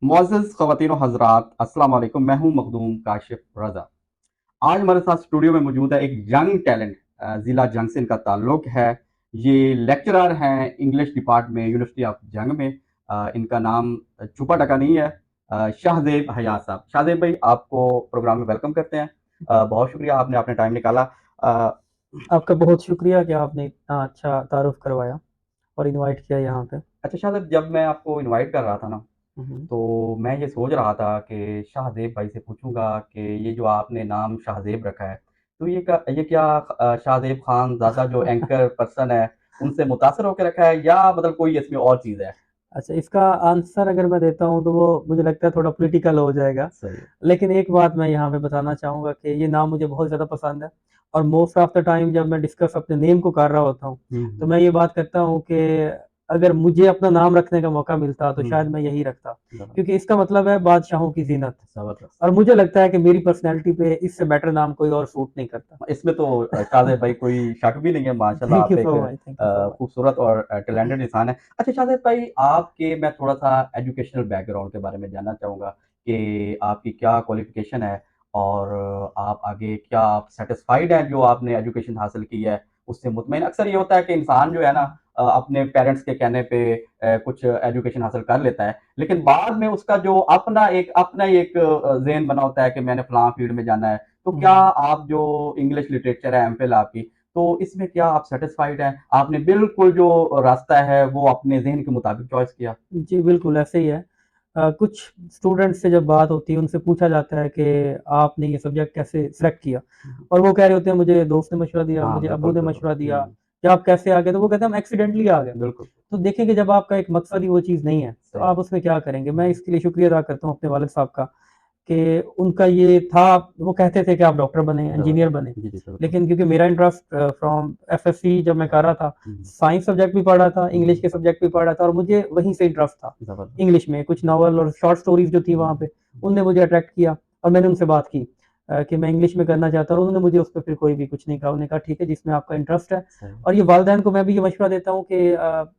मुअज़्ज़िज़ ख़वातीन व हज़रात, अस्सलाम वालेकुम। मैं हूँ मखदूम काशिफ़ रज़ा। आज हमारे साथ स्टूडियो में मौजूद है एक यंग टैलेंट, ज़िला जंग से इनका ताल्लुक़ है। ये लेक्चरर हैं इंग्लिश डिपार्टमेंट यूनिवर्सिटी ऑफ जंग में। इनका नाम छुपा-ढका नहीं है, शाहज़ेब हयात साहब। शाहज़ेब भाई, आपको प्रोग्राम में वेलकम करते हैं। बहुत शुक्रिया, आपने अपना टाइम निकाला। अ, आपका बहुत शुक्रिया कि आपने इतना अच्छा तारुफ़ करवाया और इनवाइट किया यहाँ पे। अच्छा शाहज़ेब, जब मैं आपको इनवाइट कर रहा था ना, हुँ, हुँ। तो मैं ये सोच रहा था कि शाहज़ेब भाई से पूछूँगा कि ये जो आपने नाम शाहज़ेब रखा है, तो ये क्या शाहज़ेब खान ज़ादा जो एंकर पर्सन है, उनसे मुतासिर होके रखा है या मतलब कोई इसमें और चीज़ है? अच्छा, इसका आंसर अगर मैं देता हूँ तो वो मुझे लगता है थोड़ा पॉलिटिकल हो जाएगा। सही है। लेकिन एक बात मैं यहाँ पे बताना चाहूँगा कि ये नाम मुझे बहुत ज़्यादा पसंद है और मोस्ट ऑफ द टाइम जब मैं डिस्कस अपने नेम को कर रहा होता हूँ, हुँ, तो हुँ। मैं ये बात करता हूँ कि अगर मुझे अपना नाम रखने का मौका मिलता तो हुँ, शायद मैं यही रखता। ज़बरदस्त, क्योंकि इसका मतलब है बादशाहों की ज़ीनत ज़बरदस्त। और मुझे लगता है कि मेरी पर्सनैलिटी पे इससे बेटर नाम कोई और सूट नहीं करता। इसमें तो शाहज़ेब भाई कोई शक भी नहीं है, माशाल्लाह थैंक आप यू एक so much, thank you so much. खूबसूरत और टैलेंटेड इंसान हैं। अच्छा शाहज़ेब भाई, आपके मैं थोड़ा-सा एजुकेशनल बैकग्राउंड के बारे में जानना चाहूँगा कि आपकी क्या क्वालिफ़िकेशन है और आप आगे क्या आप सैटिस्फाइड हैं जो आपने एजुकेशन हासिल की है, उससे मुतमईन? अक्सर ये होता है कि इंसान जो है ना, अपने पेरेंट्स के कहने पे कुछ एजुकेशन हासिल कर लेता है, लेकिन बाद में उसका जो अपना एक ज़हन बना होता है कि मैंने फलाँ फ़ील्ड में जाना है। तो क्या हुँ। आप जो इंग्लिश लिटरेचर है एमफ़िल आपकी, तो इसमें क्या आप सैटिस्फाइड हैं? आपने बिल्कुल जो रास्ता है वो अपने ज़हन के मुताबिक चॉइस किया? जी, बिल्कुल ऐसे ही है। कुछ स्टूडेंट्स से जब बात होती है, उनसे पूछा जाता है कि आपने ये सब्जेक्ट कैसे सेलेक्ट किया? हुँ, हुँ। और वो कह रहे होते हैं मुझे दोस्त ने मशवरा दिया, हाँ, मुझे अब्बू बिल्कुल, ने बिल्कुल। मशवरा दिया, हुँ, कि आप कैसे आ गए? तो वो कहते हैं हम एक्सीडेंटली आ गए। बिल्कुल, तो देखें कि जब आपका एक मकसद ही वो चीज़ नहीं है, तो सही। आप उसमें क्या करेंगे? मैं हुँ, इसके लिए शुक्रिया अदा करता हूँ अपने वालिद साहब का कि उनका ये था, वो कहते थे कि आप डॉक्टर बने, इंजीनियर ज़बरदस्त। बने। जी, जी, बिल्कुल। लेकिन क्योंकि मेरा इंटरेस्ट फ्रॉम एफएससी जब मैं कर रहा था, हुँ, साइंस सब्जेक्ट भी पढ़ा था, हुँ, इंग्लिश हुँ। के सब्जेक्ट भी पढ़ा था और मुझे वहीं से इंटरेस्ट था। ज़बरदस्त। इंग्लिश में कुछ नॉवल और शॉर्ट स्टोरीज़ जो थी वहाँ हुँ, पे, उनने मुझे अट्रैक्ट किया और मैंने उनसे बात की कि मैं इंग्लिश में करना चाहता हूँ और उन्होंने मुझे उस पे फिर कोई भी कुछ नहीं कहा। उन्होंने कहा ठीक है जिसमें आपका इंटरेस्ट है। सही। और ये वालिदैन को मैं भी ये मशवरा देता हूँ कि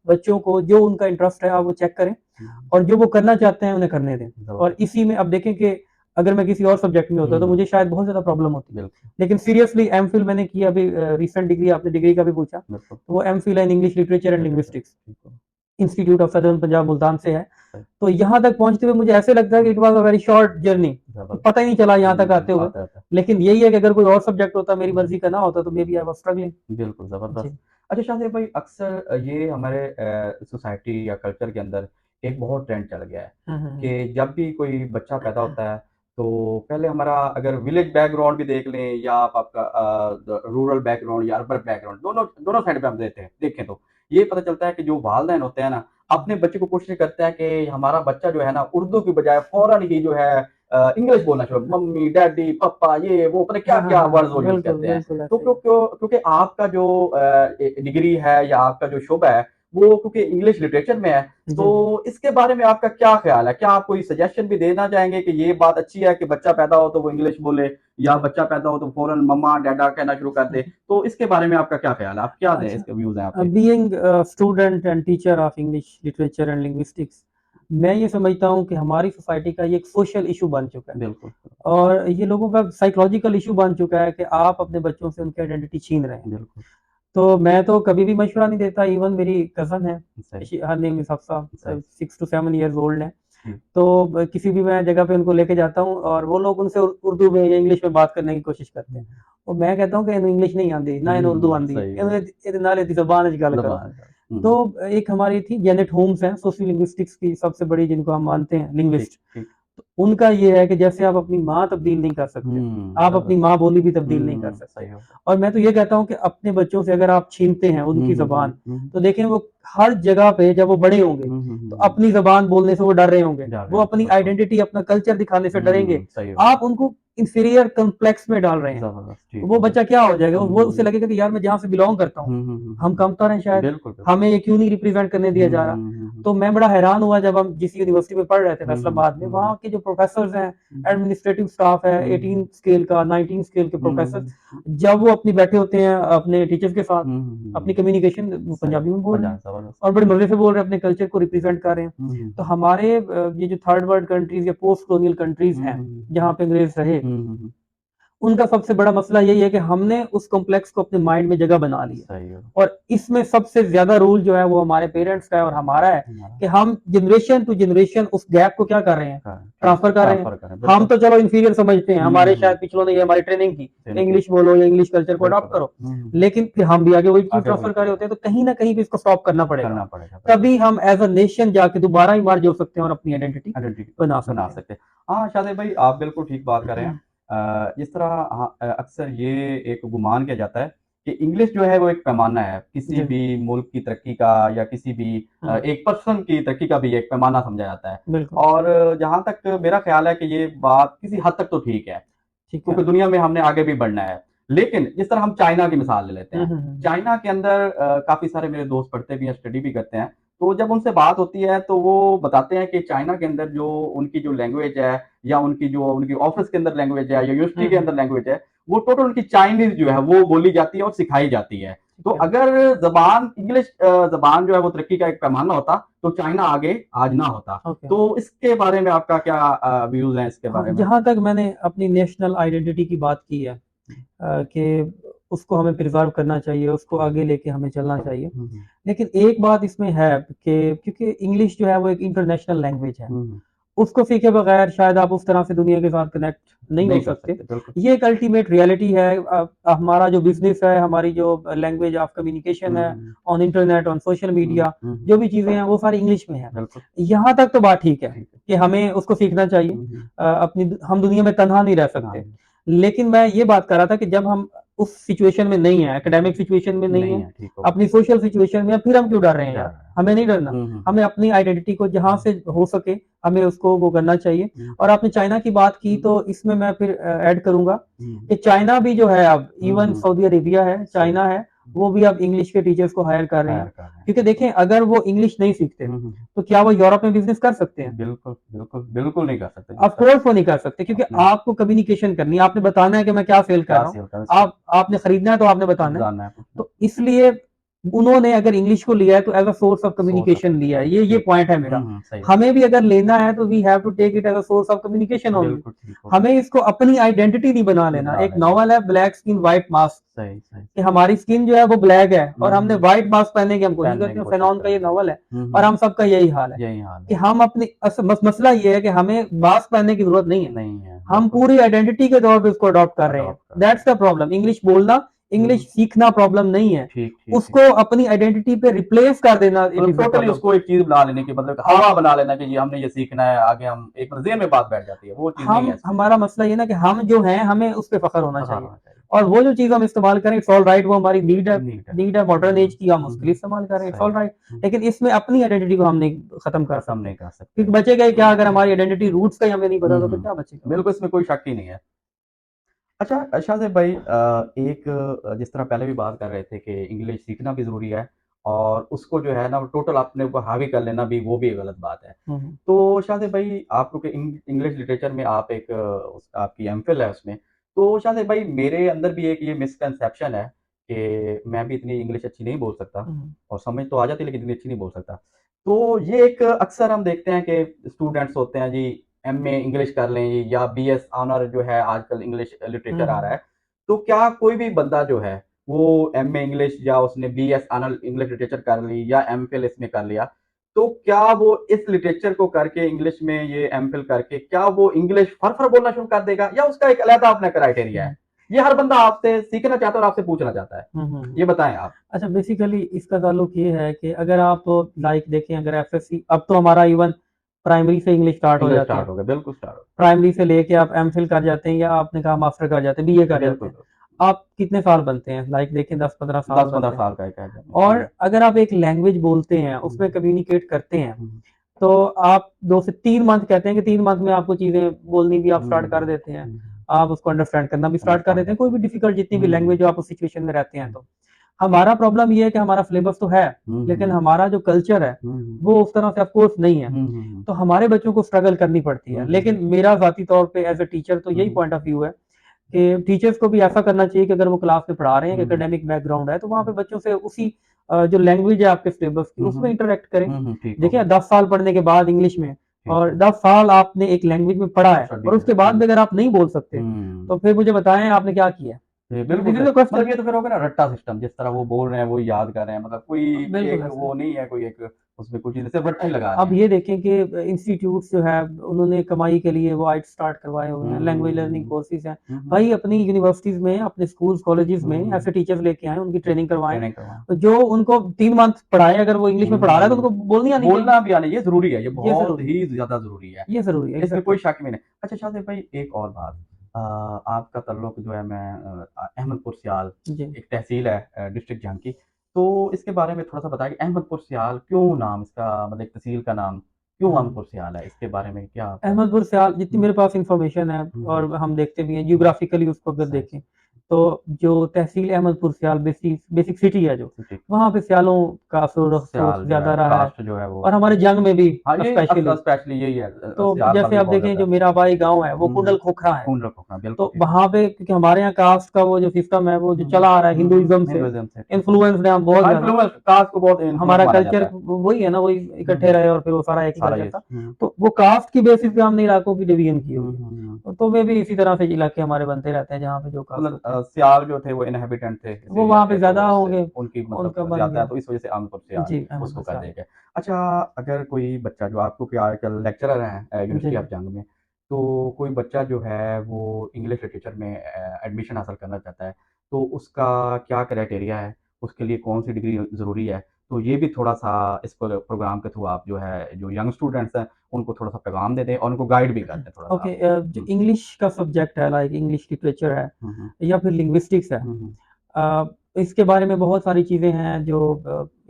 बच्चों को जो उनका इंटरेस्ट है आप वो चेक करें हुँ, और जो वो करना चाहते हैं उन्हें करने दें। और ज़बरदस्त। इसी में अब देखें कि अगर मैं किसी और सब्जेक्ट में होता तो हुँ, मुझे शायद बहुत ज़्यादा प्रॉब्लम होती। बिल्कुल, लेकिन सीरियसली एमफिल मैंने किया अभी रिसेंट डिग्री, आपने डिग्री का भी पूछा, बिल्कुल। तो वो एमफिल है in English literature and literature, linguistics, बिल्कुल, institute of southern Punjab Multan से है। सही। तो यहाँ तक पहुँचते हुए मुझे ऐसे लगता है कि it was a very short journey, कि ज़बरदस्त। पता ही नहीं चला यहाँ तक हुँ, आते हुए। आता-आता। लेकिन यही है कि अगर कोई और सब्जेक्ट होता, मेरी हुँ। मर्ज़ी का ना होता तो मेबी आई वाज़ स्ट्रगलिंग। बिल्कुल, ज़बरदस्त। जी। अच्छा शाहज़ेब भाई, अक्सर ये हमारे सोसाइटी या कल्चर के अंदर एक बहुत ट्रेंड चल गया है हुँ, हुँ, हुँ। कि जब भी कोई बच्चा पैदा होता है, तो पहले हमारा अगर विलेज बैकग्राउंड भी देख लें या आप आपका रूरल बैकग्राउंड या अर्बन बैकग्राउंड, दोनों दोनों साइड पे हम देखें तो ये पता चलता है कि जो वालिदैन होते हैं ना, हुँ, अपने बच्चे को कोशिश करते हैं कि हमारा बच्चा जो है ना, उर्दू की बजाय फ़ौरन ही जो है इंग्लिश बोलना शुरू, हुँ। मम्मी, डैडी, पापा, ये वो पता नहीं हाँ, हाँ, क्या-क्या हाँ, वर्ड्स हाँ। वो यूज़ बिल्कुल, करते हैं। बिल्कुल तो ऐसे ही है। क्योंकि आपका जो डिग्री है या आपका जो शुबा है, वो क्योंकि इंग्लिश लिटरेचर में है, जी, जी। तो इसके बारे में आपका क्या ख़्याल है? क्या आप कोई सजेशन भी देना चाहेंगे कि ये बात अच्छी है कि बच्चा पैदा हो तो वो इंग्लिश बोले या बच्चा पैदा हो तो फ़ौरन मम्मा, डैडा कहना शुरू कर दे? तो इसके बारे में आपका क्या ख़्याल है? आप क्या दें अच्छा, इसके व्यूज़ हैं आपके? Being student and teacher of English literature and linguistics, मैं ये समझता हूँ कि हमारी सोसाइटी का ये एक सोशल इश्यू बन चुका है बिल्कुल, और ये लोगों का साइकोलॉजिकल इश्यू बन चुका है कि आप अपने बच्चों से उनकी आइडेंटिटी छीन रहे हैं। बिल्कुल, तो मैं तो कभी भी मशवरा नहीं देता, इवन मेरी कज़न है, सही, हर नेम इज़ हफ्सा, सही, 6 टू 7 इयर्स ओल्ड है। जी, तो किसी भी मैं जगह पे उनको लेके जाता हूँ और वो लोग उनसे उर्दू में या इंग्लिश में बात करने की कोशिश करते हुँ, हैं। और मैं कहता हूँ कि इन्हें इंग्लिश नहीं आती, ना इन्हें उर्दू आती है, सही है, इन्हें नाल दी ज़बान च गल करो। ज़बान का, हुँ, तो एक हमारी थी जेनेट होम्स हैं, सोशल लिंग्विस्टिक्स की सबसे बड़ी जिनको हम मानते हैं ठीक, लिंग्विस्ट। ठीक, तो उनका ये है कि जैसे आप अपनी माँ तब्दील नहीं कर सकते, आप अपनी ज़बरदस्त, माँ बोली भी तब्दील नहीं कर सकते। सही हो गया। और मैं तो ये कहता हूँ कि अपने बच्चों से अगर आप छीनते हैं हुँ, उनकी हुँ, हुँ, ज़बान, हुँ, तो देखें वो हर जगह पे जब वो बड़े होंगे, हुँ, हुँ, तो हुँ, हुँ। अपनी ज़बान बोलने से वो डर रहे होंगे। जा रहे वो होंगे, अपनी बिल्कुल। आइडेंटिटी, अपना कल्चर दिखाने से डरेंगे। सही हो गया। आप उनको इंफीरियर कॉम्प्लेक्स में डाल रहे हैं। ज़बरदस्त, ठीक वो हो गया। बच्चा क्या हो जाएगा? वो उसे हुँ, लगेगा कि यार मैं जहाँ से बिलॉन्ग करता हूँ, हुँ, हुँ, हुँ, हुँ, हम हुँ। कमतर हैं शायद, बिल्कुल, बिल्कुल। हमें ये क्यों नहीं रिप्रेज़ेंट करने दिया हुँ, जा रहा? हुँ, हुँ, हुँ। तो मैं बड़ा हैरान हुआ जब हम जिस यूनिवर्सिटी में पढ़ रहे थे हुँ, हुँ, फैसलाबाद में, हुँ, हुँ। वहाँ के जो प्रोफेसर्स हैं, हम्म, एडमिनिस्ट्रेटिव स्टाफ है, हम्म, 18 स्केल का, 19 स्केल के हम्म, प्रोफेसर, जब वो अपनी बैठे होते हैं अपने टीचर्स के साथ, अपनी हम्म, कम्युनिकेशन वो सही, पंजाबी में बोल रहे हैं पंजाब जबरदस्त। और बड़े मजे से बोल रहे हैं, अपने कल्चर को रिप्रेजेंट कर रहे हैं। तो हम्म, हमारे ये जो थर्ड वर्ल्ड कंट्रीज या पोस्ट कॉलोनियल कंट्रीज हैं जहाँ पे अंग्रेज रहे, हम्म, उनका सबसे बड़ा मसला यही है कि हमने उस कॉम्प्लेक्स को अपने माइंड में जगह बना लिया। सही है। और इसमें सबसे ज्यादा रोल जो है वो हमारे पेरेंट्स का है और हमारा है हमारा कि हम जनरेशन टू जनरेशन उस गैप को क्या कर रहे हैं, ट्रांसफर कर रहे हैं। ट्रांसफर करें, हम बिल्कुल। तो चलो इंफीरियर समझते हैं, हमारे शायद हम्म, पिछलों ने ये हमारी ट्रेनिंग की, ट्रेनिंग की, इंग्लिश बोलो या इंग्लिश कल्चर को अडॉप्ट बिल्कुल। करो, लेकिन फिर हम भी आगे वही चीज आगे वही ट्रांसफर कर चीज रहे होते हैं। तो कहीं ना कहीं भी इसको स्टॉप करना पड़ेगा, करना पड़ेगा, बिल्कुल। तभी हम एज अ नेशन जाके दोबारा ही बार जुड़ सकते हैं और अपनी आइडेंटिटी आइडेंटिटी बना बना सकते हैं। सकते हैं। हाँ, शादिब भाई आप बिल्कुल ठीक बात कर रहे हैं। जिस तरह हाँ, अक्सर ये एक गुमान किया जाता है कि इंग्लिश जो है वो एक पैमाना है, किसी जी। भी मुल्क की तरक्की का या किसी भी एक पर्सन की तरक्की का भी एक पैमाना समझा जाता है। बिल्कुल और जहाँ तक मेरा ख्याल है कि ये बात किसी हद तक तो ठीक है, ठीक है। क्योंकि दुनिया में हमने आगे भी बढ़ना है। लेकिन जिस तरह हम चाइना की मिसाल ले लेते हैं, चाइना के अंदर काफ़ी सारे मेरे दोस्त पढ़ते भी हैं, स्टडी भी करते हैं, तो जब उनसे बात होती है तो वो बताते हैं कि चाइना के अंदर जो उनकी जो लैंग्वेज है या उनकी ऑफ़िस के अंदर लैंग्वेज है या यूनिवर्सिटी के अंदर लैंग्वेज है, वो टोटल उनकी चाइनीज़ जो है वो बोली जाती है और सिखाई जाती है। तो अगर ज़बान इंग्लिश ज़बान जो है वो तरक्की का एक पैमाना होता, तो चाइना आगे आज ना होता। ओके। तो इसके बारे में आपका क्या व्यूज़ हैं इसके हाँ, बारे में? जहाँ तक मैंने अपनी नेशनल आइडेंटिटी की बात की है कि उसको हमें प्रिजर्व करना चाहिए, उसको आगे लेके हमें चलना चाहिए। हुँ, हुँ। लेकिन एक बात इसमें है कि क्योंकि इंग्लिश जो है वो एक इंटरनेशनल लैंग्वेज है, हुँ, हुँ। उसको सीखे बगैर शायद आप उस तरह से दुनिया के साथ कनेक्ट नहीं हो नहीं कर सकते। सकते, बिल्कुल। ये एक अल्टीमेट रियलिटी है। हमारा जो बिज़नेस है, हमारी जो लैंग्वेज ऑफ कम्युनिकेशन है, hmm, on internet, on social media, hmm, जो भी चीज़ें हैं वो सारी इंग्लिश में हैं। बिल्कुल, यहाँ तक तो बात ठीक है ठीक है। कि हमें उसको सीखना चाहिए। हुँ। हम दुनिया में तन्हा नहीं रह ना, सकते। लेकिन मैं ये बात कर रहा था कि जब हम उस सिचुएशन में नहीं है, एकेडमिक सिचुएशन में नहीं नहीं है, है, ठीक हो गया। अपनी सोशल सिचुएशन में है, फिर हम क्यों डर रहे हैं डर यार? रहा है। हमें नहीं डरना। हमें अपनी आइडेंटिटी को जहाँ से हो सके हमें उसको वो करना चाहिए। हुँ, और आपने चाइना की बात की तो इसमें मैं फिर ऐड करूँगा हुँ, कि चाइना भी जो है अब इवन हुँ। सऊदी अरेबिया है, सही। चाइना है, वो भी अब इंग्लिश के टीचर्स को हायर कर रहे हैं। हायर कर रहे हैं, क्योंकि बिल्कुल। देखें अगर वो इंग्लिश नहीं सीखते, हुँ, हुँ। तो क्या वो यूरोप में बिज़नेस कर सकते हैं? बिल्कुल, बिल्कुल, बिल्कुल नहीं कर सकते जिस ऑफ तरह कोर्स वो नहीं कर सकते क्योंकि आपने आपको कम्युनिकेशन करनी है, आपने बताना है कि मैं क्या सेल कर क्या रहा हूँ। सेल करा इसको आपने खरीदना है तो आपने बताना है। जानना है, पूछना है। तो इसलिए उन्होंने अगर इंग्लिश को लिया है तो as a source of source of communication लिया है। कम्युनिकेशन, ये ठीक। पॉइंट है मेरा। सही है। हमें भी अगर लेना है तो we have to take it as a source of communication only. बिल्कुल ठीक हो गया। हमें इसको अपनी आइडेंटिटी नहीं बना नहीं लेना। बना एक लेना है। नॉवल है ब्लैक स्किन व्हाइट मास्क, सही, सही। कि हमारी स्किन जो है वो ब्लैक है और हमने हुँ। व्हाइट मास्क पहनने की हम कोशिश पहनने करते की हैं। कोशिश फेनॉन का ये करेंगे। नॉवल है और हुँ। हम सबका यही हाल है यही हाल कि है। हम अपनी मसला ये है कि हमें मास्क पहनने की जरूरत नहीं है। नहीं है, हम बिल्कुल। पूरी आइडेंटिटी के तौर पे उसको अडॉप्ट कर रहे हैं। अडॉप्ट कर रहे दैट्स हैं। The problem. इंग्लिश बोलना, इंग्लिश हुँ। सीखना प्रॉब्लम नहीं है। ठीक, ठीक, ठीक। उसको अपनी आइडेंटिटी पे रिप्लेस कर देना इट मतलब इज द टोटली प्रॉब्लम। उसको एक चीज़ बना लेने की, मतलब हवा बना लेना कि ये हमने ये सीखना है, आगे हम एक मतलब ज़हन में बात बैठ जाती है, वो चीज़ नहीं है हम इसमें। हमारा मसला ये ना कि हम जो हैं हमें उस पे फख्र होना फ़ख्र चाहिए होना चाहिए। और वो जो चीज़ हम इस्तेमाल करें इट्स ऑल राइट, वो हमारी नीड है। नीट है। नीड है मॉडर्न एज की, हम उसके लिए हुँ। इस्तेमाल करें, इट्स सही। All right. हुँ। लेकिन इसमें अपनी आइडेंटिटी को हम नहीं खत्म कर खत्म सकते नहीं कर सकते। क्योंकि बचेगा ही क्या अगर हमारी आइडेंटिटी रूट्स का ही हमें नहीं पता तो फिर क्या बचेगा। बिल्कुल, इसमें कोई शक ही नहीं है। अच्छा, शाज़ेब भाई एक जिस तरह पहले भी बात कर रहे थे कि इंग्लिश सीखना भी ज़रूरी है और उसको जो है ना वो टोटल अपने ऊपर हावी कर लेना भी वो भी एक गलत बात है। हम्म, तो शाज़ेब भाई आपको कि इंग्लिश लिटरेचर में आप एक आपकी एमफ़िल है उसमें। तो शाज़ेब भाई मेरे अंदर भी एक ये मिसकंसेप्शन है कि मैं भी इतनी इंग्लिश अच्छी नहीं बोल सकता हम्म, और समझ तो आ जाती है लेकिन इतनी अच्छी नहीं बोल सकता। तो ये एक अक्सर हम देखते हैं कि स्टूडेंट्स होते हैं जी, एमए इंग्लिश कर लें जी या बीएस ऑनर जो है आजकल इंग्लिश लिटरेचर आ रहा हम्म, है। तो क्या कोई भी बंदा जो है वो एमए इंग्लिश या उसने बीएस ऑनर इंग्लिश लिटरेचर कर ली या एमफिल इसमें कर लिया, तो क्या वो इस लिटरेचर को करके इंग्लिश में ये एमफिल करके क्या वो इंग्लिश फर-फर बोलना शुरू कर देगा या उसका एक अलग अपना क्राइटेरिया है? ये हर बंदा आपसे सीखना चाहता है और आपसे पूछना चाहता है। हम्म। ये बताएँ आप? अच्छा, बेसिकली इसका ताल्लुक ये है कि अगर आप लाइक देखें, अगर एफएससी, अब तो हमारा इवन प्राइमरी से इंग्लिश स्टार्ट हो इंग्लिश जाती है। स्टार्ट हो गया, बिल्कुल स्टार्ट हो प्राइमरी से लेके आप एमफिल कर जाते हैं या आपने कहा मास्टर कर जाते हैं, बीए गया। कर जाते बिल्कुल, हैं। आप कितने साल बनते हैं? लाइक देखें 10-15 साल 10-15 बनते हैं। साल का एक है। और अगर आप एक लैंग्वेज बोलते हैं, उसमें कम्युनिकेट करते हैं, हुँ, तो आप 2 से 3 मंथ कहते हैं कि 3 मंथ में आपको चीज़ें बोलनी भी आप स्टार्ट कर देते हैं। हुँ, आप उसको अंडरस्टैंड करना भी स्टार्ट कर अंडरस्टैंड देते हैं, करते कोई हैं। भी डिफ़िकल्ट जितनी भी लैंग्वेज हो आप उस सिचुएशन में रहते हैं तो। हमारा प्रॉब्लम ये है कि हमारा सिलेबस तो है, लेकिन हमारा जो कल्चर है वो उस तरह से ऑफ कोर्स नहीं है। तो हमारे बच्चों को स्ट्रगल करनी पड़ती है। लेकिन मेरा ज़ाती तौर पे एज़ अ टीचर तो यही पॉइंट ऑफ व्यू है कि टीचर्स को भी ऐसा करना चाहिए कि अगर वो क्लास में पढ़ा रहे हैं, एकेडमिक बैकग्राउंड है, तो वहाँ पे बच्चों से उसी जो लैंग्वेज है आपके सिलेबस की, उसमें इंटरेक्ट करें। ठीक देखिए, होगा। 10 साल पढ़ने के बाद इंग्लिश में और ठीक 10 साल आपने एक लैंग्वेज में पढ़ा है स्टडी और उसके बाद भी अगर आप नहीं बोल सकते, हुँ। तो फिर मुझे बताएँ आपने क्या किया? जी, दिस बिल्कुल इज़ सही। The question. मतलब ये तो फिर हो गया ना रट्टा सिस्टम, जिस तरह वो बोल रहे हैं, वो याद कर रहे हैं, मतलब कोई बिल्कुल एक ऐसा वो है। नहीं है, कोई एक उसमें कुछ नहीं, सिर्फ रट्टा ही लगा रहे अब हैं। ये देखें कि इंस्टीट्यूट्स जो है उन्होंने कमाई के लिए वो आइट स्टार्ट करवाए हुए हैं, लैंग्वेज लर्निंग हुँ, कोर्सेज हैं। हुँ, हुँ, भाई अपनी यूनिवर्सिटीज़ में, अपने स्कूल्स, कॉलेजेस में हुँ, ऐसे टीचर्स लेके आएँ, उनकी ट्रेनिंग करवाएँ। ट्रेनिंग करवाएँ। तो जो उनको 3 मंथ पढ़ाए, अगर वो इंग्लिश में पढ़ा रहा है तो हुँ, उनको बोलनी आनी चाहिए। बोलना भी आना ये ज़रूरी है, ये ये बहुत ज़रूरी है, ही ज़्यादा ज़रूरी है। ये ज़रूरी है, इसमें एग्ज़ैक्टली। कोई शक भी नहीं। अच्छा शादिर भाई एक और बात आपका ताल्लुक जो है अहमदपुर सियाल जी। एक तहसील है डिस्ट्रिक्ट झांकी, तो इसके बारे में थोड़ा-सा बताइए कि अहमदपुर सियाल क्यों नाम इसका मतलब एक तहसील का नाम क्यों हुँ। अहमदपुर सियाल है? इसके बारे में क्या आप अहमदपुर सियाल जितनी हुँ, मेरे पास इन्फॉर्मेशन है हुँ, हुँ, और हम देखते भी हैं जियोग्राफिकली उसको अगर सही, देखें, तो जो तहसील अहमदपुर सियाल बेसिक बेसिक सिटी है जो, ठीक। वहाँ पे सियालों का सोर्स सियाल जो है, ज़्यादा रहा है कास्ट जो है वो और हमारे जंग में भी हाँ, ये स्पेशली। स्पेशली यही है तो सियाल का जैसे भी आप बहुत देखें ज़्यादा जो है। मीराबाई गाँव है वो हुँ, हुँ, कुंडल खोखरा है। खून रखोगा, बिल्कुल तो ठीक। वहाँ पे क्योंकि हमारे यहाँ कास्ट का वो जो सिस्टम है वो जो हुँ, हुँ, चला आ रहा है हुँ, हुँ, हिंदुइज़्म से, हिंदुइज़्म से ठीक है। इन्फ्लुएंस्ड है हम बहुत हाँ, ज़्यादा। इन्फ्लुएंस कास्ट को बहुत इन्फ्लुएंस हमारा माना कल्चर जाता है। वही है ना, वही हुँ, इकट्ठे हुँ, रहे और फिर वो सारा एक ही सारा कल्चर ये था। हुँ, तो वो कास्ट की बेसिस पे हमने इलाकों की डिवीज़न की हुँ, हुई हुँ, हुँ। है। तो वे भी इसी तरह से इलाके हमारे बनते रहते हैं जहाँ पे जो कास्ट मतलब होते हैं। सियाल जो थे वो इन्हेबिटेंट थे इस वो एरिया वहाँ पे के तो ज़्यादा उससे होंगे, उनकी उनका मतलब बन ज़्यादा है गया। तो इस वज़ह से आमतौर सियाल जी, उसको अहमदपुर कर सियाल। दिया गया। अच्छा अगर कोई बच्चा जो आपको क्या आजकल लेक्चरर हैं यूनिवर्सिटी जी। ऑफ जंग में, तो कोई बच्चा जो है वो इंग्लिश लिटरेचर में एडमिशन हासिल करना चाहता है, तो उसका क्या क्राइटेरिया है? उसके लिए कौन-सी डिग्री ज़रूरी है? तो ये भी थोड़ा-सा इस प्रोग्राम के थ्रू आप जो है जो यंग स्टूडेंट्स हैं, उनको थोड़ा-सा पैगाम दे दें और उनको गाइड भी कर दें थोड़ा-सा ओके, आप। जो हुँ, इंग्लिश का सब्जेक्ट है, लाइक इंग्लिश लिटरेचर है हुँ, हुँ, या फिर लिंग्विस्टिक्स है, हुँ, हुँ। अ, इसके बारे में बहुत सारी चीज़ें हैं जो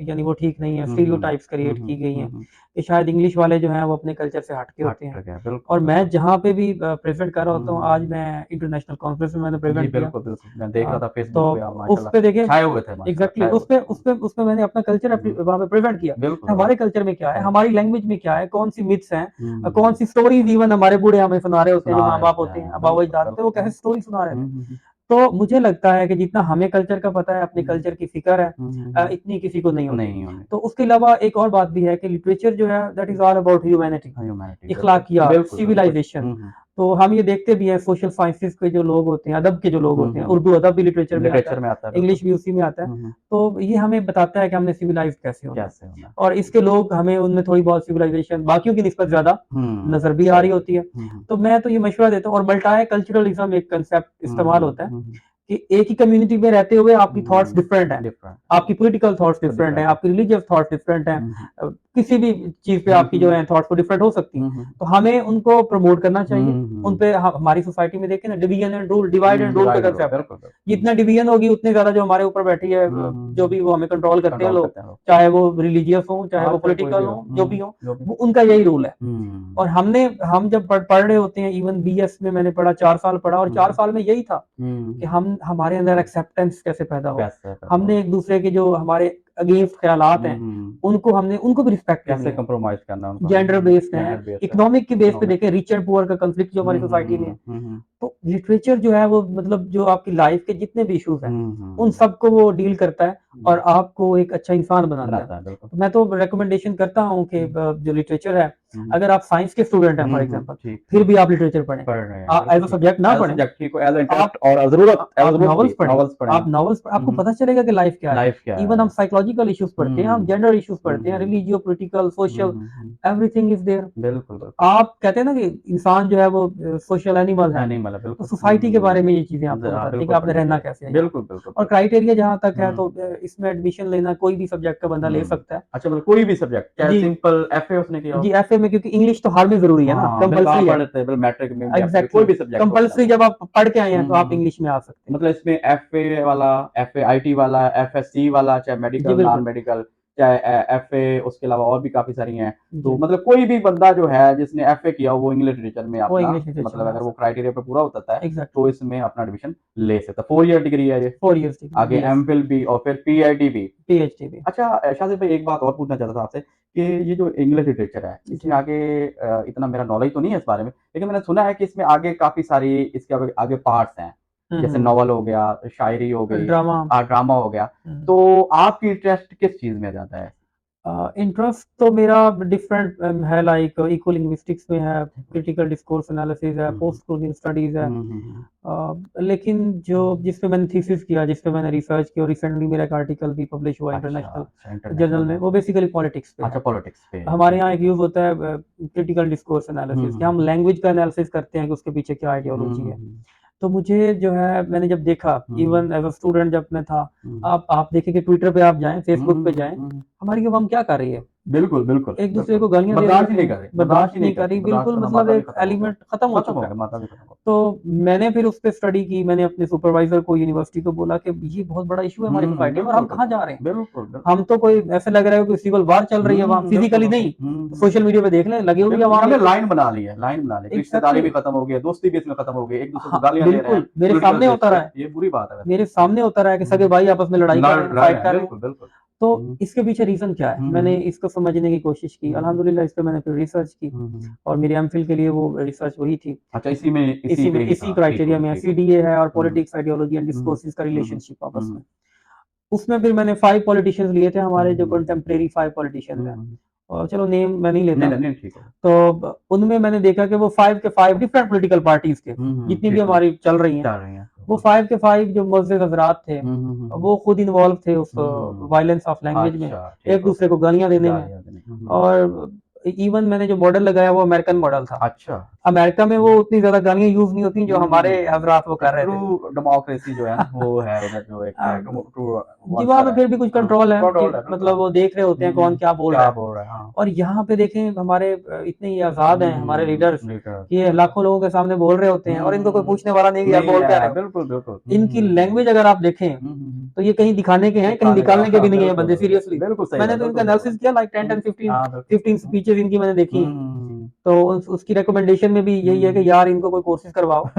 यानी वो ठीक नहीं है, हुँ, हुँ। स्टीरियोटाइप्स हुँ, क्रिएट हुँ। की गई हुँ, हैं हुँ। कि शायद इंग्लिश वाले जो हैं वो अपने कल्चर से हट के हट होते हैं। गया, बिल्कुल, और मैं बिल्कुल। जहाँ पे भी प्रेज़ेंट कर रहा हुँ, होता हूँ, हुँ, आज हुँ। मैं इंटरनेशनल कॉन्फ्रेंस में मैंने जी, प्रेज़ेंट किया। बिल्कुल, बिल्कुल। मैं देख रहा था तो फ़ेसबुक पे आप उस माशाल्लाह पे देखिए छाए हुए थे माशाल्लाह, एग्ज़ैक्टली छाए हुए थे। हुँ, उस पे मैंने अपना कल्चर हुँ। वहाँ पे प्रेज़ेंट किया। बिल्कुल, हमारे कल्चर में क्या है, हुँ, हमारी लैंग्वेज में क्या है, कौन-सी मिथ्स हैं, हुँ, हुँ, हुँ। कौन-सी स्टोरीज़ इवन हमारे बूढ़े हमें सुना रहे होते हैं, जो सुना रहे माँ-बाप होते होते हैं, हैं, बिल्कुल, अबाव-अजदाद होते हैं, वो बिल्कुल। कैसे स्टोरी सुना रहे थे। हुँ, हुँ, हुँ। तो मुझे लगता है कि जितना हमें कल्चर का पता है, अपने हुँ, कल्चर की फ़िक्र है, हुँ, हुँ, हुँ। इतनी किसी को नहीं होती। नहीं होने तो उसके अलावा एक और बात भी है कि लिटरेचर जो है that is all about humanity, humanity बिल्कुल, इख़्लाकियात, बिल्कुल, बिल्कुल। सिविलाइज़ेशन। हुँ, हुँ। तो हम ये देखते भी हैं सोशल साइंसेज़ के जो लोग होते हैं, अदब के जो लोग हुँ, होते हैं, हुँ। उर्दू अदब भी लिटरेचर में आता है, लिटरेचर में आता है बिल्कुल। इंग्लिश भी उसी में आता है। हुँ, हुँ। तो ये हमें बताता है कि हमने सिविलाइज़्ड कैसे होना है कैसे होना है? और इसके लोग हमें उनमें थोड़ी बहुत सिविलाइज़ेशन बाकियों की निस्बत ज़्यादा हुँ, नज़र भी आ सही। रही होती है। हुँ, हुँ। तो मैं तो ये मशवरा देता हूँ और मल्टीकल्चरलिज़्म एक कांसेप्ट हुँ, इस्तेमाल हुँ। होता है हुँ, हुँ। कि एक ही कम्युनिटी में रहते हुए आपकी थॉट्स हुँ, डिफरेंट हैं। डिफरेंट आपकी पॉलिटिकल थॉट्स तो डिफरेंट हैं, डिफरेंट है। आपकी रिलीजियस थॉट्स डिफरेंट हैं। हुँ, हुँ। किसी भी चीज़ पे हुँ, आपकी जो हुँ। है थॉट्स वो डिफरेंट हो सकती हैं। हुँ, हुँ। तो हमें उनको प्रमोट करना चाहिए। हुँ, उन हुँ। पे ह हमारी सोसाइटी में देखें ना, division and rule, divide hmm, and rule का डिवाइड एंड रूल कांसेप्ट है। बिल्कुल, बिल्कुल। हुँ, जितना डिवीज़न होगी उतने ज़्यादा जो हमारे ऊपर बैठी है, हुँ, हुँ, जो हुँ। भी वो हमें कंट्रोल करते हैं कंट्रोल लोग, करते हैं लोग। चाहे वो रिलीजियस हों, चाहे हाँ, वो चाहे कोई पॉलिटिकल भी हो। हों, जो भी हुँ, हों, जो भी। वो उनका यही रूल है। और हुँ। हम जब पढ़ रहे होते हैं, इवन बीएस में मैंने पढ़ा, 4 साल पढ़ा और हुँ, 4 हुँ। साल में यही था कि हुँ। हम हमारे अंदर एक्सेप्टेंस कैसे पैदा हो। कैसे पैदा हमने हो? एक दूसरे के जो हमारे अगेंस्ट ख़्यालात हुँ, हैं, हुँ। उनको भी रिस्पेक्ट करनी कैसे है। कंप्रोमाइज़ करना है उनको हमें? जेंडर बेस्ड है, जेंडर बेस्ड है, इकोनॉमिक के बेस पे इकोनॉमिक देखें, रिच एंड पुअर का कॉन्फ्लिक्ट जो हमारी हुँ, हुँ, सोसाइटी में है। हुँ, हुँ, हुँ। तो लिटरेचर जो है वो मतलब जो आपकी लाइफ के जितने भी इश्यूज़ हैं, हुँ, उन हुँ। सबको वो डील करता है और हुँ, आपको एक अच्छा इंसान बनाता है। बनाता है बिल्कुल। तो मैं तो रिकमेंडेशन करता हूँ कि हुँ, जो लिटरेचर है, हुँ, अगर आप साइंस के स्टूडेंट हैं हुँ, फॉर हुँ, एग्ज़ाम्पल, ठीक, फिर ठीक। भी आप लिटरेचर पढ़ें। पढ़ रहे हैं, एज़ बिल्कुल अ ठीक। सब्जेक्ट ना एज़ अ पढ़ें, सब्जेक्ट ठीक हो, एज़ अ आप इंटरेस्ट और एज़ आप ज़रूरत नॉवेल्स भी, पढ़ें, नॉवेल्स पढ़ें। आपको हुँ, हुँ। पता चलेगा कि लाइफ क्या है। लाइफ़ क्या इवन हम है? साइकोलॉजिकल इश्यूज़ पढ़ते हैं, हम हुँ, जेंडर इश्यूज़ हुँ, पढ़ते हैं, hmm. Religio, political, hmm, social, hmm, hmm. Everything is there. बिल्कुल, बिल्कुल। आप कहते हैं ना कि इंसान जो है वो सोशल एनिमल है, एनिमल है, तो बिल्कुल। सोसाइटी के बारे में ये चीज़ें ज आपको हाँ, बताती है कि बिल्कुल आपने पढ़नी रहना चाहिए। कैसे है यहाँ पे। बिल्कुल, बिल्कुल, और बिल्कुल। क्राइटेरिया जहाँ तक है हुँ, तो इसमें एडमिशन लेना कोई भी सब्जेक्ट का बंदा ले हुँ। सकता है। अच्छा मतलब कोई भी सब्जेक्ट, चाहे जी, सिंपल एफए उसने किया जी हो? एफए में क्योंकि इंग्लिश तो हर में ज़रूरी है ना, हाँ, बिल्कुल आप कंपल्सरी है। पढ़ लेते हैं, बिल मैट्रिक में भी एफए कोई एग्ज़ैक्टली, भी सब्जेक्ट हो चाहे कंपल्सरी वो। जब आप पढ़ के आए हैं हुँ, तो हुँ, आप हुँ। इंग्लिश में आ सकते हैं। मतलब इसमें एफए वाला, एफए आईटी वाला, एफएससी वाला, चाहे जी, मेडिकल, नॉन बिल्कुल। मेडिकल चाहे एफए, उसके अलावा और भी काफी सारी हैं। तो जी मतलब कोई भी बंदा जो है जिसने एफए किया वो इंग्लिश लिटरेचर में वो अपना इंग्लिश लिटरेचर मतलब में आ अगर वो सकता क्राइटेरिया पे पूरा उतरता है है एग्जैक्टली तो इसमें अपना एडमिशन ले सकता है। 4 ईयर डिग्री है ये, 4 इयर्स आगे डिग्री यस एमफिल भी और फिर पीएचडी भी। पीएचडी भी अच्छा शादिर भाई एक बात और पूछना चाहता था आपसे कि ये जो इंग्लिश लिटरेचर है इसमें जी आगे इतना मेरा नॉलेज तो नहीं है इस बारे में, लेकिन मैंने सुना है कि इसमें आगे काफ़ी सारी इसके आगे पार्ट्स हैं। जैसे नॉवल हो गया, शायरी हो गई, ड्रामा ड्रामा हो गया। तो आपकी इंटरेस्ट किस चीज़ में ज़्यादा है? इंटरेस्ट तो मेरा डिफरेंट है लाइक इको लिंग्विस्टिक्स में है क्रिटिकल डिस्कोर्स एनालिसिस है हुँ, पोस्ट कोलोनियल स्टडीज है हुँ, हुँ, हुँ। लेकिन जो जिस पे मैंने थीसिस किया जिस पे मैंने रिसर्च किया और रिसेंटली मेरा एक आर्टिकल भी पब्लिश हुआ इंटरनेशनल अच्छा जर्नल इंटरनेशनल में है। वो बेसिकली पॉलिटिक्स पे अच्छा है पॉलिटिक्स पे है। हमारे ठीक यहाँ है। एक यूज होता है क्रिटिकल डिस्कोर्स हुँ, एनालिसिस कि हुँ, हम हुँ। लैंग्वेज का एनालिसिस करते हैं कि उसके पीछे क्या हुँ, आइडियोलॉजी हुँ, है हुँ। तो मुझे जो है मैंने जब देखा हुँ, इवन एज अ स्टूडेंट जब मैं था हुँ। आप देखें कि ट्विटर पे आप जाएं हुँ, फेसबुक पे हुँ, जाएं हुँ। हमारी अवाम क्या कर रही है बिल्कुल, बिल्कुल, एक दूसरे बिल्कुल। को गालियां दे रही बर्दाश्त ही होती नहीं हैं कर रहे, बर्दाश्त बर्दाश्त ही ही नहीं नहीं कर करते, रही बर्दाश्त बिल्कुल करना मतलब मादा भी एक खत्म हो गया। एलिमेंट खत्म हो खत्म हो चुका गया, है मादा भी खत्म हो तो मैंने फिर उस पे स्टडी की मैंने अपने सुपरवाइजर को यूनिवर्सिटी को बोला कि ये बहुत बड़ा इशू है हमारी सोसाइटी में और हम बिल्कुल, कहाँ बिल्कुल। जा रहे हैं बिल्कुल, बिल्कुल। हम तो कोई ऐसे लग रहा है कि सिविल वार चल रही है वहां बिल्कुल, फिजिकली बिल्कुल। नहीं सोशल मीडिया पे देख लें लगी हुई है बिल्कुल, वहां हमने बिल्कुल लाइन बना ली। रिश्तेदारी एग्जैक्टली भी खत्म हो गई है, दोस्ती भी इसमें खत्म हो गई, एक-दूसरे को हाँ गालियाँ दे रहे हैं, बिल्कुल मेरे पॉलिटिकल सामने होता रहा डिस्कस है ये बुरी बात है वैसे। मेरे सामने होता रहा है कि सगे हुँ। भाई आपस में लड़ाई कर रहे हैं लड़ रहे फाइट हैं, कर रहे हैं बिल्कुल, बिल्कुल। तो हुँ, इसके पीछे रीजन क्या है हुँ, मैंने हुँ, इसको समझने की कोशिश की हुँ, अल्हम्दुलिल्लाह इस पे मैंने फिर रिसर्च की हुँ, हुँ। और मेरी एमफिल के लिए वो रिसर्च वही थी अच्छा इसी इसी पे में ही इसी था। ठीक हो क्राइटेरिया गया, में ठीक हो सीडीए है और गया। Hmm, politics ideology and hmm, discourses का हुँ, हुँ, रिलेशनशिप आपस में हुँ, उसमें फिर मैंने 5 पॉलिटिशियंस लिए थे हुँ, हमारे जो हुँ, कंटेम्प्रेरी 5 पॉलिटिशियंस हुँ, हैं हुँ। और चलो नेम मैं नहीं नहीं, लेता नहीं, नहीं, ठीक हो गया। तो उनमें मैंने देखा कि वो 5 के 5 डिफरेंट पॉलिटिकल पार्टीज के जितनी भी ठीक हो हमारी चल रही हैं चल रही हैं। वो 5 के 5 जो मुअज़्ज़िज़ हज़रात थे हुँ, हुँ, हुँ, हुँ। वो खुद इन्वॉल्व थे उस हुँ। वायलेंस ऑफ लैंग्वेज में अच्छा, ठीक एक हो दूसरे को गालियां देने में गालियाँ देने हुँ। और इवन मैंने जो मॉडल लगाया वो अमेरिकन मॉडल था अच्छा। अमेरिका में वो उतनी ज्यादा गालियां यूज नहीं होती जो हमारे हजरात वो एक कर रहे ट्रू थे डेमोक्रेसी जो है ना वो है उधर जो एक अब ट्रू जी वहां आंसर पे है। फिर भी कुछ हाँ, कंट्रोल है कि कंट्रोल है बिल्कुल मतलब हाँ। वो देख रहे होते हैं कौन क्या बोल रहा क्या है बोल रहा है? हाँ। और यहाँ पे देखें हमारे इतने ही आजाद हैं हमारे लीडर्स लीडर कि ये लाखों लोगों के सामने बोल रहे होते हैं और इनको कोई पूछने वाला नहीं कि यार नहीं बोल क्या रहे है, हो बिल्कुल, बिल्कुल। इनकी लैंग्वेज अगर आप देखें तो ये कहीं दिखाने के हैं कहीं दिखाने का निकालने के भी नहीं है बिल्कुल, बंदे सीरियसली बिल्कुल सही मैंने बात तो इनका बिल्कुल सही एनालिसिस बात। किया लाइक 10 10 15 हाँ, बिल्कुल। 15 स्पीचेस इनकी मैंने देखी हैं हुँ। तो उसकी रिकमेंडेशन में भी यही है कि यार इनको कोई कोर्सेज करवाओ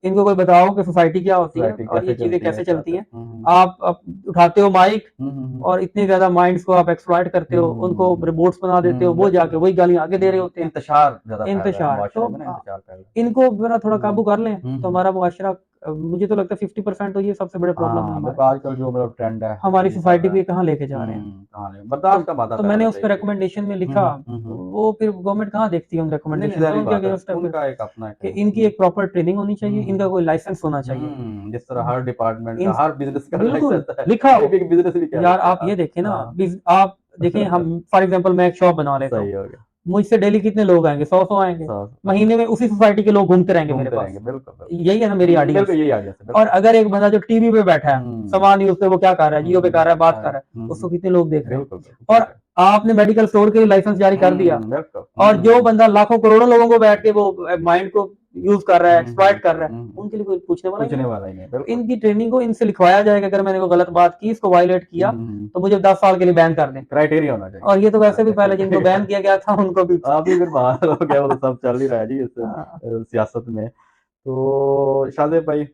इनको कोई बताओ कि सोसाइटी क्या होती है सोसाइटी और ये कैसे चीजें चलती है कैसे क्या चलती होता है? हैं आप उठाते हो माइक हुँ, हुँ, हुँ। और इतने ज्यादा माइंड्स को आप एक्सप्लॉइट करते हो उनको रिपोर्ट्स बना देते हो वो जाके वही गालियां आगे दे रहे होते हैं इंतशार ज़्यादा फैल रहा है इंतशार मुआशरे तो में ना इंतशार फैल रहा है। इनको जरा थोड़ा हुँ, काबू कर लें हुँ, तो हुँ। हमारा मुआशरा मुझे तो लगता है 50% तो ये सबसे बड़े प्रॉब्लम है हाँ, हमारे बिल्कुल आजकल जो मतलब ट्रेंड है हमारी ये चल सोसाइटी रहा को है। ये कहाँ लेके जा रहे हैं कहाँ नहीं तो बर्दाश्त का मादा तो पैदा मैंने होना उस पर चाहिए। रिकमेंडेशन में लिखा वो फिर गवर्नमेंट कहाँ देखती है उन नहीं, नहीं रिकमेंडेशन ज़ाहिर उनके बात है। अगेंस्ट है फिर उनका एक अपना कि एक इनकी एक प्रॉपर ट्रेनिंग होनी चाहिए इनका कोई लाइसेंस होना चाहिए जिस तरह हर डिपार्टमेंट का इन हर बिज़नेस का बिल्कुल लाइसेंस है। लिखा ये हो भी एक बिज़नेस भी कह यार सकते हैं आप ये देखें ना हाँ। आप देखें हम फॉर एग्जांपल मैं एक शॉप बना लेता हूँ सही हो गया। मुझसे डेली कितने लोग आएंगे 100 आएंगे स महीने में उसी सोसाइटी के लोग घूमते रहेंगे मेरे घूमते पास रहेंगे बिल्कुल, बिल्कुल। यही है ना मेरी बिल्कुल ऑडियंस यही आइडिया है और बिल्कुल। अगर एक बंदा जो टीवी पे बैठा है हुँ, समान न्यूज पे वो क्या कर रहा है जियो पे कर रहा है बात कर हाँ, रहा है उसको कितने लोग देख रहे हैं बिल्कुल, बिल्कुल ठीक और है। आपने मेडिकल स्टोर के लिए लाइसेंस जारी कर दिया बिल्कुल। और जो बंदा लाखों करोड़ों लोगों को बैठ के वो माइंड को यूज कर रहा है एक्सप्लॉइट कर रहा है उनके लिए कोई पूछने वाला ही पूछने नहीं वाला ही नहीं है, तो बिल्कुल। इनकी ट्रेनिंग को इनसे लिखवाया जाएगा अगर मैंने वो गलत बात की इसको वायलेट किया तो मुझे 10 साल के लिए बैन कर दें क्राइटेरिया होना चाहिए। और ये तो वैसे भी अच्छा पहले जिनको बैन किया गया था उनको भी अभी फिर बाहर हो गया वो तो सब चल ही रहा है जी इस हाँ, सियासत में। तो शादेब भाई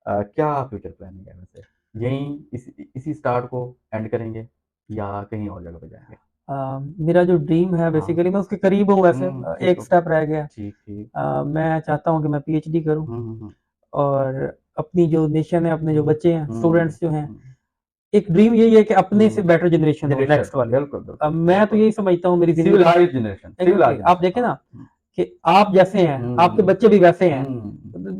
क्या फ्यूचर प्लानिंग है वैसे? यहीं इसी स्टार्ट को एंड करेंगे या कहीं और जगह पे जाएँगे? मेरा जो ड्रीम है हाँ। बेसिकली मैं उसके करीब हूँ वैसे ठीक एक हो स्टेप रह गया ठीक, ठीक। मैं चाहता हूँ कि मैं पीएचडी करूँ हुँ, हुँ, हुँ। और अपनी जो नेशन है अपने जो बच्चे हैं हुँ, स्टूडेंट्स जो हैं हुँ। एक ड्रीम यही है कि अपने से हुँ। बेटर जनरेशन हो जनरेशन नेक्स्ट वाली बिल्कुल, बिल्कुल, मैं तो बिल्कुल। यही समझता हूँ मेरी जिंदगी सिविलाइज़्ड जनरेशन एग्जैक्टली सिविलाइज़्ड आप जनरेशन देखें हाँ। ना कि आप जैसे हैं आपके हुँ, बच्चे भी वैसे हैं हुँ।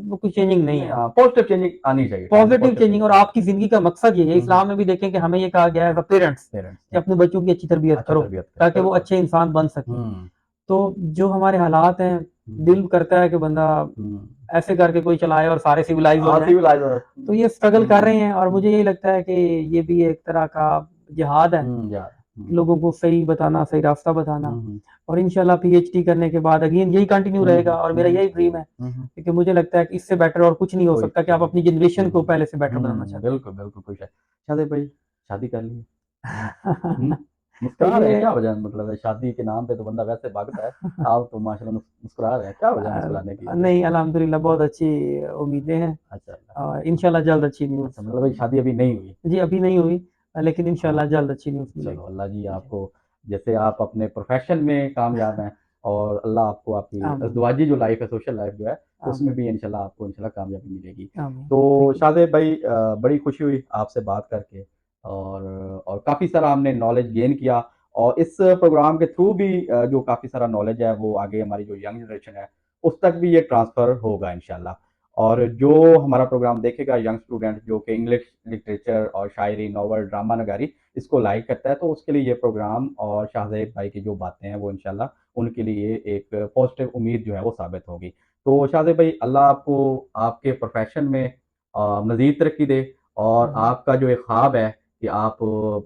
वो कुछ चेंजिंग नहीं नहीं है हाँ, पॉज़िटिव चेंजिंग आनी चाहिए, टाइम पे पॉजिटिव पॉज़िटिव चेंजिंग चेंजिंग और आनी आपकी जिंदगी का मकसद ये है चाहिए। इस्लाम में भी देखें कि हमें ये कहा गया है पेरेंट्स पेरेंट्स कि अपने बच्चों की अच्छी तरबियत अच्छा करो तरबियत करें, ताकि वो बिल्कुल। अच्छे इंसान बन सके हुँ, तो जो हमारे हालात हैं दिल करता है कि बंदा हुँ। ऐसे करके कोई चलाए और सारे सिविलाइज हो हाँ, जाएं सिविलाइज़्ड तो ये स्ट्रगल कर रहे हैं और मुझे यही लगता है कि ये भी एक तरह का जिहाद है यार लोगों को सही बताना सही रास्ता बताना हुँ, और इंशाल्लाह पीएचडी करने के बाद अगेन यही कंटिन्यू रहेगा और मेरा यही ड्रीम है हुँ। क्योंकि मुझे लगता है कि इससे बेटर और कुछ नहीं हो कोई सकता कि आप अपनी जनरेशन को पहले से बेटर बनाना चाहते बिल्कुल, बिल्कुल, कोई शादी भाई शादी कर ली? हैं हुँ? मुस्कुरा रहे हैं, ये क्या वजह मतलब है? शादी के नाम पे तो बंदा वैसे भागता है, आप तो माशाल्लाह मुस्कुरा रहे हैं, क्या वजह है मुस्कुराने की? नहीं अल्हम्दुलिल्लाह बहुत अच्छी उम्मीदें हैं अच्छा अल्लाह। और इंशाल्लाह जल्द अच्छी न्यूज़। अच्छा मतलब अभी शादी अभी नहीं हुई? जी, अभी नहीं हुई लेकिन हाँ, इंशाल्लाह जल्द अच्छी न्यूज़ चलो मिलेगी। अल्लाह जी जी, आपको, जैसे आप अपने प्रोफ़ेशन में कामयाब हैं और अल्लाह आपको आपकी आमीन, अज़दवाजी जो लाइफ़ है, सोशल लाइफ़ जो है, उसमें आमीन, भी इंशाल्लाह आपको इंशाल्लाह कामयाबी मिलेगी। आमीन। तो थैंक यू। शादेब भाई बड़ी खुशी हुई आपसे बात करके और काफ़ी सारा हमने नॉलेज गेन किया और इस प्रोग्राम के थ्रू भी जो काफ़ी सारा नॉलेज है, वो आगे हमारी जो यंग जनरेशन है, उस तक भी ये ट्रांसफ़र होगा इंशाल्लाह। और जो हमारा प्रोग्राम देखेगा यंग स्टूडेंट जो कि इंग्लिश लिटरेचर और शायरी, नॉवल, ड्रामा नगारी इसको लाइक करता है, तो उसके लिए ये प्रोग्राम और शाहज़ैब भाई की जो बातें हैं, वो इंशाल्लाह उनके लिए एक पॉज़िटिव उम्मीद जो है, वो साबित होगी। तो शाहज़ैब भाई, अल्लाह आपको आपके प्रोफ़ेशन में मज़ीद तरक्की दे और आमीन। आपका जो एक ख़्वाब है कि आप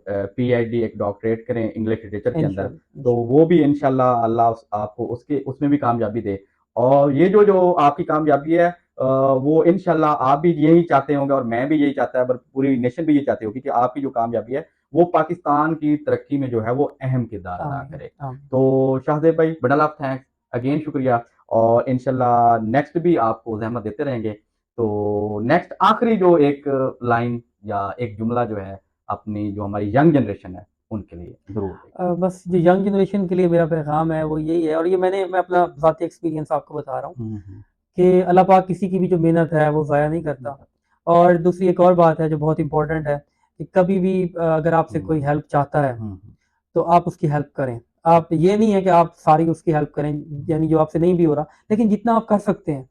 पीएचडी एक डॉक्टरेट करें इंग्लिश लिटरेचर के अंदर, इंशाल्लाह, तो वो भी इंशाल्लाह अल्लाह आपको उसके उसमें भी कामयाबी दे। और ये जो आपकी कामयाबी है वो इंशाल्लाह आप भी यही चाहते होंगे और मैं भी यही चाहता है, पर पूरी नेशन भी यही चाहती होगी कि आपकी जो कामयाबी है, वो पाकिस्तान की तरक्की में जो है वो अहम किरदार अदा आमीन, करे। आमीन। तो शाहज़ैब भाई बड़ा लाभ थैंक्स, अगेन शुक्रिया और इंशाल्लाह नेक्स्ट भी आपको ज़हमत देते रहेंगे। तो नेक्स्ट आखिरी जो एक लाइन या एक जुमला जो है, अपनी जो हमारी यंग जनरेशन है, उनके लिए ज़रूर दें। बस जो यंग जनरेशन के लिए मेरा पैगाम है वो यही है और ये मैं अपना ज़ाती एक्सपीरियंस आपको बता रहा हूँ हुँ, हुँ। कि अल्लाह पाक किसी की भी जो मेहनत है वो ज़ाया नहीं नहीं करता। करता। और दूसरी एक और बात है जो बहुत इम्पोर्टेंट है कि कभी भी अगर आपसे हुँ, कोई हेल्प चाहता है हुँ, हुँ। तो आप उसकी हेल्प करें। आप ये नहीं है कि आप सारी उसकी हेल्प करें, यानी जो आपसे नहीं भी हो रहा, लेकिन जितना आप कर सकते हैं,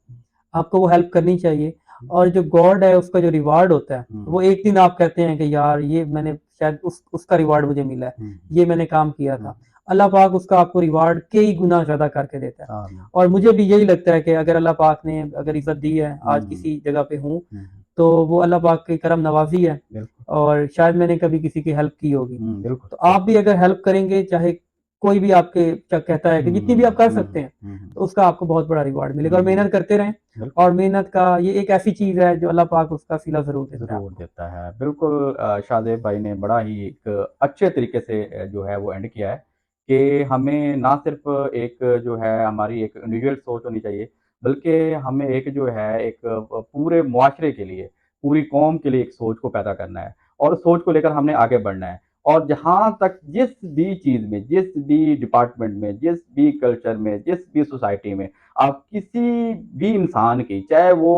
आपको वो हेल्प करनी चाहिए। और जो गॉड है उसका जो रिवार्ड होता है, वो हुँ, एक दिन आप कहते हैं कि यार ये मैंने शायद उसका रिवार्ड मुझे मिला है, हुँ, ये मैंने काम किया हुँ। था। अल्लाह पाक उसका आपको रिवार्ड कई गुना ज़्यादा करके देता है। आमीन। और मुझे भी यही लगता है कि अगर अल्लाह पाक ने अगर इज़्ज़त दी है, हुँ, आज हुँ, किसी जगह पे हूँ, हुँ, हुँ। तो वो अल्लाह पाक की करम नवाज़ी है बिल्कुल। और शायद मैंने कभी किसी की हेल्प की होगी। बिल्कुल, तो आप भी अगर हेल्प करेंगे, चाहे कोई भी आपके क्या कहता है कि जितनी भी आप कर सकते हैं, हुँ। तो उसका आपको बहुत बड़ा रिवार्ड मिलेगा हुँ, और हुँ। मेहनत करते रहें बिल्कुल, और मेहनत का ये एक ऐसी चीज़ है जो अल्लाह पाक उसका सिला ज़रूर देता है ज़रूर आपको। देता है। बिल्कुल शाहज़ैब भाई ने बड़ा ही एक अच्छे तरीके से जो है वो एंड किया है कि हमें ना सिर्फ़ एक जो है हमारी एक इंडिविजुअल सोच होनी चाहिए, बल्कि हमें एक जो है एक पूरे मुआशरे के लिए, पूरी कौम के लिए एक सोच को पैदा करना है और उस सोच को लेकर हमने आगे बढ़ना है। और जहाँ तक जिस भी चीज़ में, जिस भी डिपार्टमेंट में, जिस भी कल्चर में, जिस भी सोसाइटी में आप किसी भी इंसान की, चाहे वो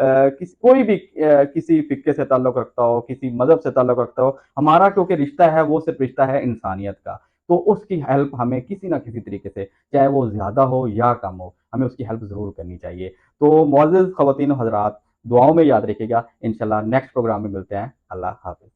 कोई भी किसी फ़िक्के से ताल्लुक़ रखता हो, किसी मज़हब से ताल्लुक़ रखता हो, हमारा क्योंकि रिश्ता है, वो सिर्फ़ रिश्ता है इंसानियत का। तो उसकी हेल्प हमें किसी न किसी तरीके से, चाहे वो ज़्यादा हो या कम हो, हमें उसकी हेल्प ज़रूर करनी चाहिए। तो मुअज़्ज़िज़ ख़वातीन व हज़रात, दुआओं में याद रखिएगा, इंशाअल्लाह नेक्स्ट प्रोग्राम में मिलते हैं। अल्लाह हाफ़िज़।